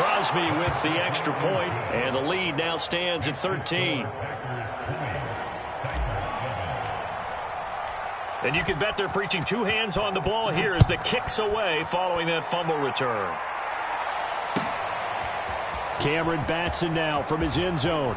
Crosby with the extra point, and the lead now stands at 13. And you can bet they're preaching two hands on the ball here as the kick's away following that fumble return. Cameron Batson now from his end zone.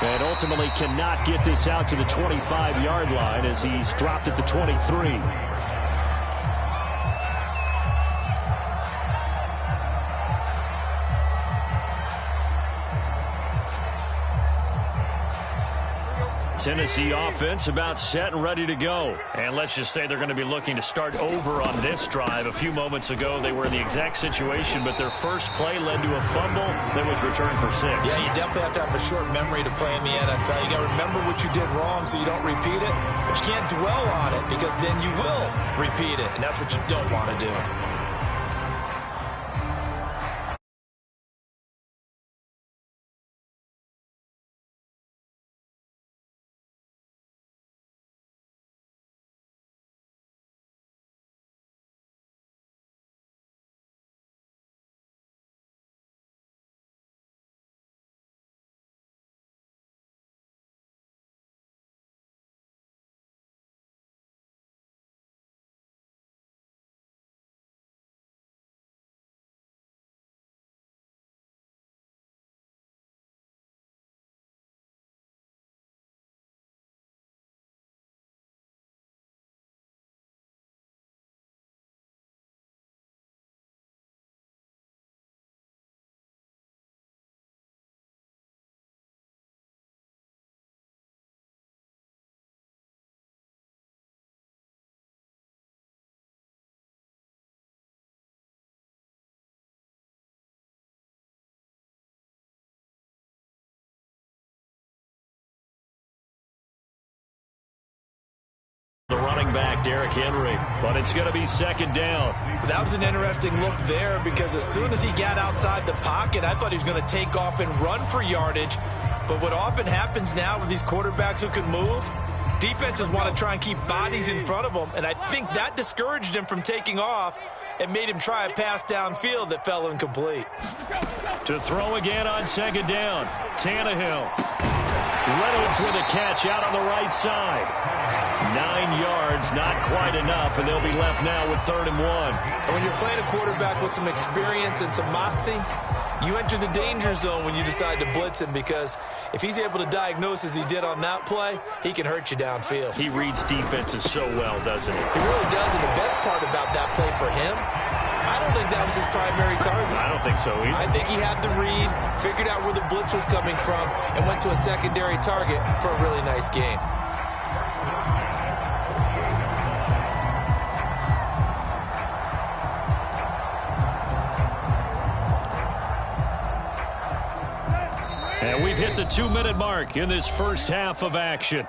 And ultimately cannot get this out to the 25-yard line as he's dropped at the 23. Tennessee offense about set and ready to go. And let's just say they're going to be looking to start over on this drive. A few moments ago, they were in the exact situation, but their first play led to a fumble that was returned for 6. Yeah, you definitely have to have a short memory to play in the NFL. You got to remember what you did wrong so you don't repeat it, but you can't dwell on it because then you will repeat it, and that's what you don't want to do. The running back, Derrick Henry, but it's going to be second down. That was an interesting look there because as soon as he got outside the pocket, I thought he was going to take off and run for yardage. But what often happens now with these quarterbacks who can move, defenses want to try and keep bodies in front of them, and I think that discouraged him from taking off and made him try a pass downfield that fell incomplete. To throw again on second down, Tannehill. Reynolds with a catch out on the right side. 9 yards, not quite enough, and they'll be left now with 3rd and 1. And when you're playing a quarterback with some experience and some moxie, you enter the danger zone when you decide to blitz him because if he's able to diagnose as he did on that play, he can hurt you downfield. He reads defenses so well, doesn't he? He really does, and the best part about that play for him, I don't think that was his primary target. I don't think so either. I think he had the read, figured out where the blitz was coming from, and went to a secondary target for a really nice game. And we've hit the 2-minute mark in this first half of action.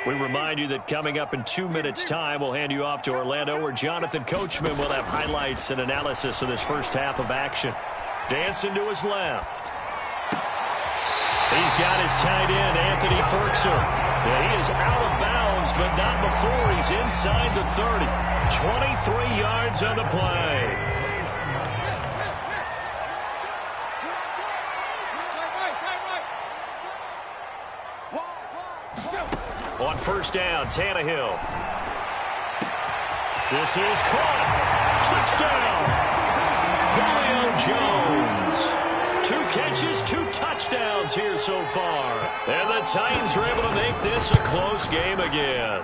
We remind you that coming up in 2 minutes' time, we'll hand you off to Orlando, where Jonathan Coachman will have highlights and analysis of this first half of action. Dancing to his left. He's got his tight end, Anthony Ferguson. Yeah, he is out of bounds, but not before he's inside the 30. 23 yards on the play. On first down, Tannehill. This is caught. Touchdown. Julio Jones. 2 catches, 2 touchdowns here so far. And the Titans are able to make this a close game again.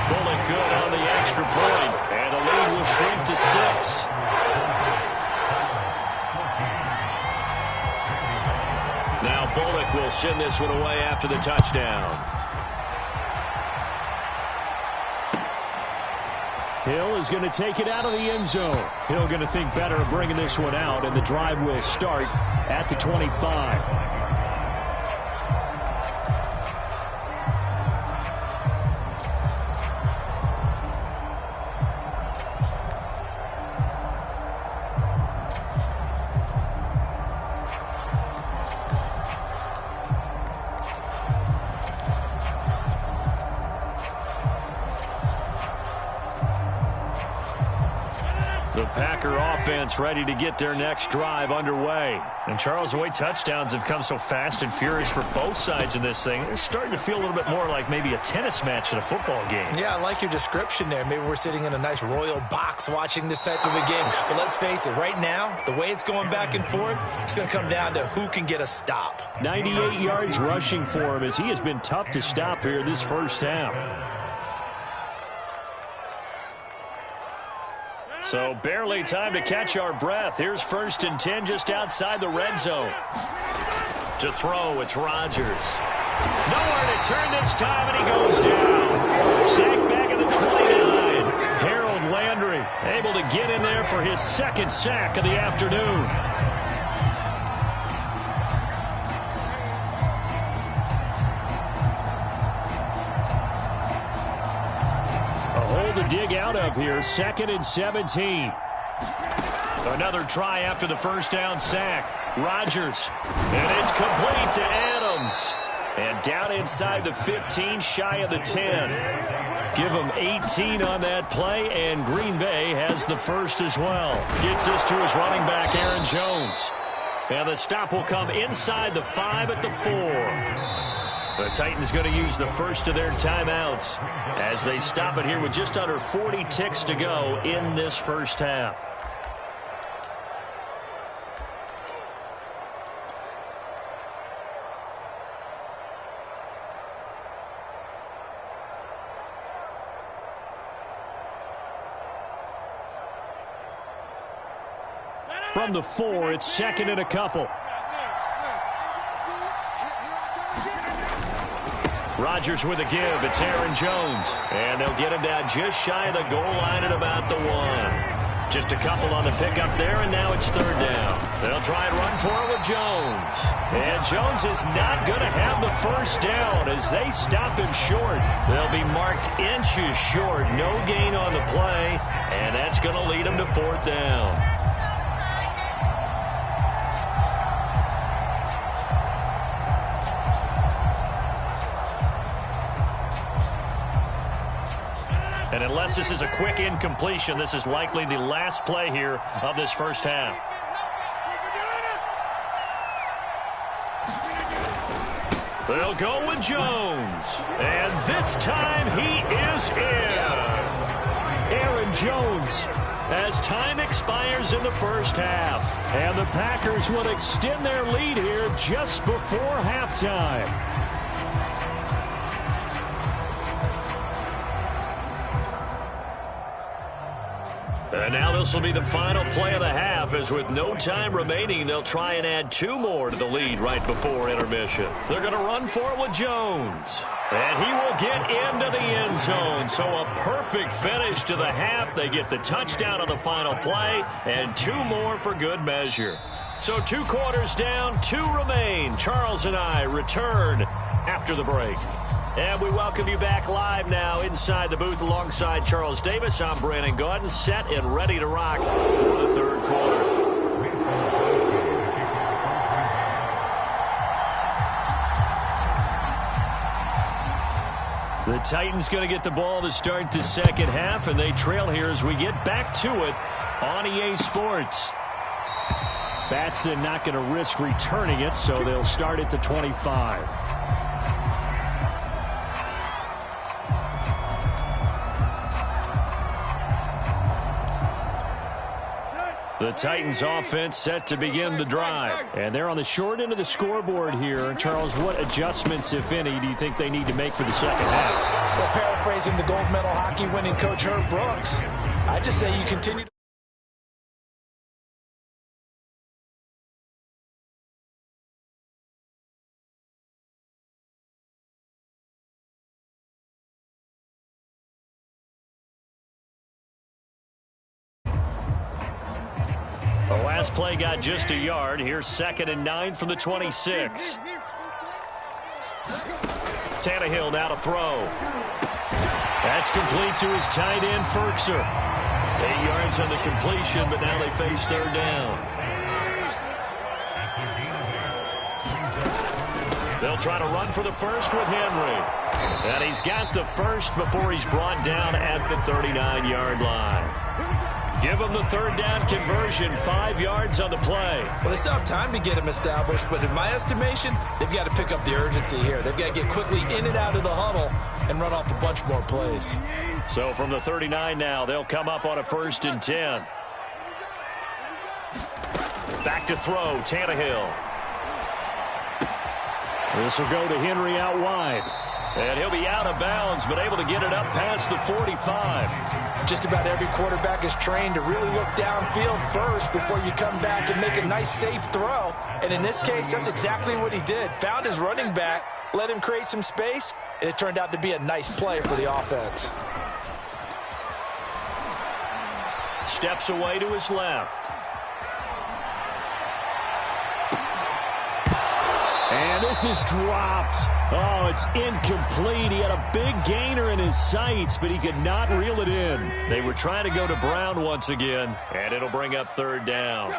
Bullock good on the extra point, and the lead will shrink to 6. Now Bullock will send this one away after the touchdown. Hill is going to take it out of the end zone. Hill going to think better of bringing this one out, and the drive will start at the 25. Packer offense ready to get their next drive underway. And Charles, the way touchdowns have come so fast and furious for both sides in this thing, it's starting to feel a little bit more like maybe a tennis match in a football game. Yeah, I like your description there. Maybe we're sitting in a nice royal box watching this type of a game. But let's face it, right now, the way it's going back and forth, it's going to come down to who can get a stop. 98 yards rushing for him as he has been tough to stop here this first half. So barely time to catch our breath. Here's 1st and 10 just outside the red zone. To throw, it's Rodgers. Nowhere to turn this time, and he goes down. Sack back at the 29. Harold Landry able to get in there for his 2nd sack of the afternoon. To dig out of here, 2nd and 17. Another try after the first down sack. Rodgers, and it's complete to Adams. And down inside the 15, shy of the 10. Give him 18 on that play, and Green Bay has the first as well. Gets this to his running back, Aaron Jones. And the stop will come inside the 5 at the 4. The Titans going to use the first of their timeouts as they stop it here with just under 40 ticks to go in this first half. From the 4, it's 2nd and a couple. Rodgers with a give. It's Aaron Jones. And they'll get him down just shy of the goal line at about the 1. Just a couple on the pickup there, and now it's 3rd down. They'll try and run for it with Jones. And Jones is not going to have the first down as they stop him short. They'll be marked inches short. No gain on the play, and that's going to lead them to 4th down. And unless this is a quick incompletion, this is likely the last play here of this first half. They'll go with Jones. And this time he is in. Yes. Aaron Jones as time expires in the first half. And the Packers will extend their lead here just before halftime. And now this will be the final play of the half, as with no time remaining, they'll try and add 2 more to the lead right before intermission. They're going to run for it with Jones. And he will get into the end zone. So a perfect finish to the half. They get the touchdown on the final play, and 2 more for good measure. So 2 quarters down, 2 remain. Charles and I return after the break. And we welcome you back live now inside the booth alongside Charles Davis. I'm Brandon Gaudin, set and ready to rock for the 3rd quarter. The Titans going to get the ball to start the second half, and they trail here as we get back to it on EA Sports. Batson not going to risk returning it, so they'll start at the 25. The Titans offense set to begin the drive. And they're on the short end of the scoreboard here. Charles, what adjustments, if any, do you think they need to make for the second half? Well, paraphrasing the gold medal hockey winning coach Herb Brooks, I just say you continue to the last play got just a yard. Here's 2nd and 9 from the 26. Tannehill now to throw. That's complete to his tight end, Ferkser. 8 yards on the completion, but now they face 3rd down. They'll try to run for the first with Henry. And he's got the first before he's brought down at the 39-yard line. Give them the third down conversion, 5 yards on the play. Well, they still have time to get him established, but in my estimation, they've got to pick up the urgency here. They've got to get quickly in and out of the huddle and run off a bunch more plays. So from the 39 now, they'll come up on a 1st and 10. Back to throw, Tannehill. This will go to Henry out wide. And he'll be out of bounds, but able to get it up past the 45. Just about every quarterback is trained to really look downfield first before you come back and make a nice, safe throw. And in this case, that's exactly what he did. Found his running back, let him create some space, and it turned out to be a nice play for the offense. Steps away to his left. And this is dropped. Oh, it's incomplete. He had a big gainer in his sights, but he could not reel it in. They were trying to go to Brown once again, and it'll bring up 3rd down.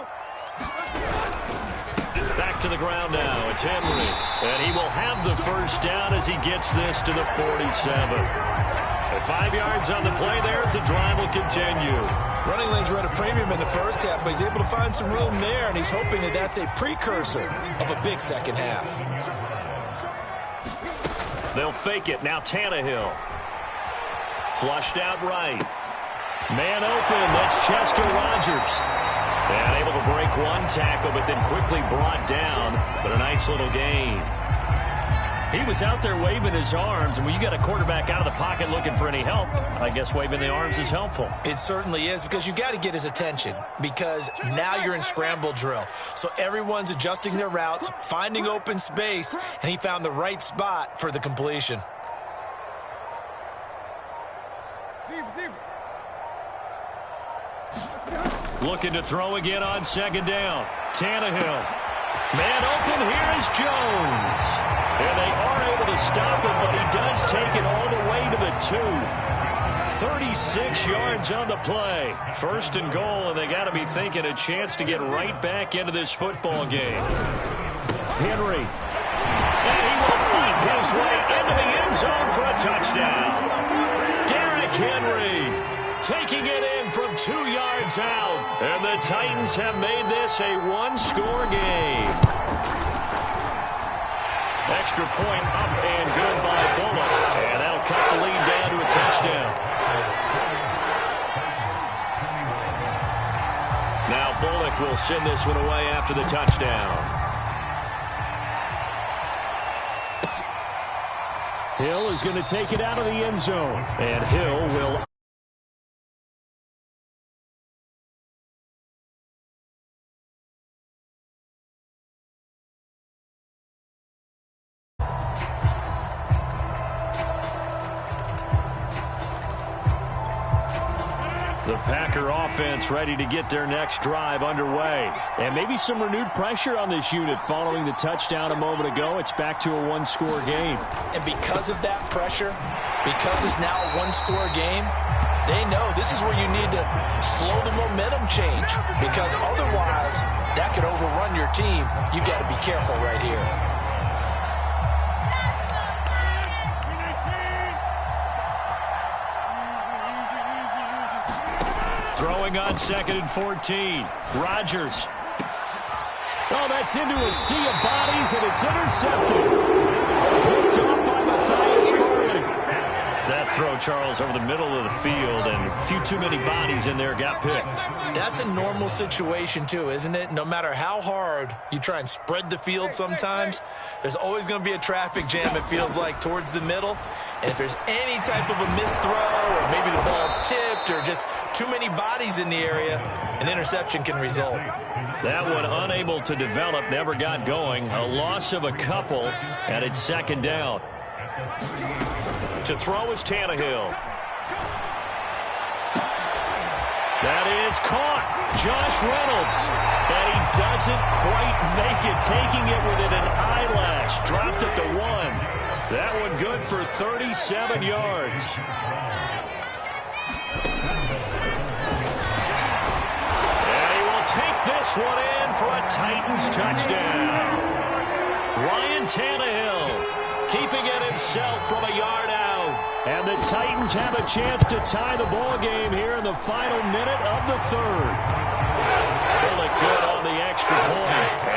Back to the ground now. It's Henry, and he will have the 1st down as he gets this to the 47. At 5 yards on the play there, it's a drive will continue. Running lanes were at a premium in the first half, but he's able to find some room there, and he's hoping that that's a precursor of a big second half. They'll fake it. Now Tannehill. Flushed out right. Man open. That's Chester Rogers. And able to break one tackle, but then quickly brought down. But a nice little gain. He was out there waving his arms, and when you get a quarterback out of the pocket looking for any help, I guess waving the arms is helpful. It certainly is, because you've got to get his attention, because now you're in scramble drill. So everyone's adjusting their routes, finding open space, and he found the right spot for the completion. Looking to throw again on 2nd down. Tannehill. Man open, here is Jones. And they are able to stop him, but he does take it all the way to the 2. 36 yards on the play. 1st and goal, and they got to be thinking a chance to get right back into this football game. Henry. And he will fight his way into the end zone for a touchdown. Derrick Henry taking it in from 2 yards out. And the Titans have made this a 1-score game. Extra point up and good by Bullock. And that'll cut the lead down to a touchdown. Now Bullock will send this one away after the touchdown. Hill is going to take it out of the end zone. And Hill will... The Packer offense ready to get their next drive underway. And maybe some renewed pressure on this unit following the touchdown a moment ago. It's back to a 1-score game. And because of that pressure, because it's now a 1-score game, they know this is where you need to slow the momentum change. Because otherwise, that could overrun your team. You've got to be careful right here. Throwing on 2nd and 14. Rodgers. Oh, that's into a sea of bodies, and it's intercepted. Picked off by Matthias Farley. That throw, Charles, over the middle of the field, and a few too many bodies in there got picked. That's a normal situation, too, isn't it? No matter how hard you try and spread the field sometimes, there's always going to be a traffic jam, it feels like, towards the middle. And if there's any type of a missed throw, or maybe the ball's tipped, or just too many bodies in the area, an interception can result. That one unable to develop, never got going. A loss of a couple, and it's 2nd down. To throw is Tannehill. That is caught. Josh Reynolds. And he doesn't quite make it, taking it within an eyelash. Dropped at the 1. That one good for 37 yards. And he will take this one in for a Titans touchdown. Ryan Tannehill keeping it himself from a yard out. And the Titans have a chance to tie the ball game here in the final minute of the third. They look good on the extra point.